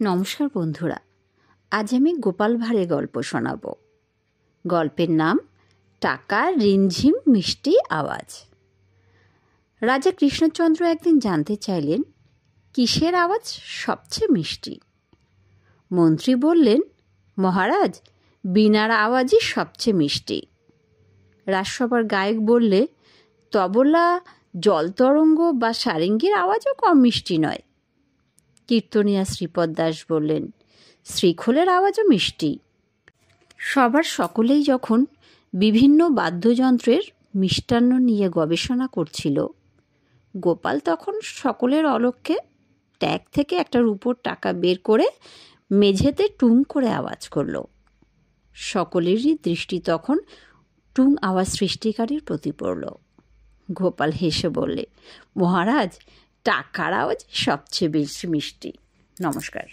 নমস্কার বন্ধুরা, আজ আমি গোপাল ভাঁড়ের গল্প শোনাব। গল্পের নাম টাকার রিমঝিম মিষ্টি আওয়াজ। রাজা কৃষ্ণচন্দ্র একদিন জানতে চাইলেন কিসের আওয়াজ সবচেয়ে মিষ্টি। মন্ত্রী বললেন, মহারাজ, বীণার আওয়াজই সবচেয়ে মিষ্টি। রাজসভার গায়ক বললে, তবলা, জলতরঙ্গ বা সারেঙ্গির আওয়াজও কম মিষ্টি নয়। কীর্তনিয়া শ্রীপদ দাস বললেন, শ্রীখোলের আওয়াজও মিষ্টি। সবার সকলেই যখন বিভিন্ন বাদ্যযন্ত্রের মিষ্টান্ন নিয়ে গবেষণা করছিল, গোপাল তখন সকলের অলক্ষ্যে ট্যাগ থেকে একটা রূপোর টাকা বের করে মেঝেতে টুং করে আওয়াজ করল। সকলেরই দৃষ্টি তখন টুং আওয়াজ সৃষ্টিকারীর প্রতি পড়ল। গোপাল হেসে বললে, মহারাজ, টাকার আওয়াজ সবচেয়ে বেশি মিষ্টি। নমস্কার।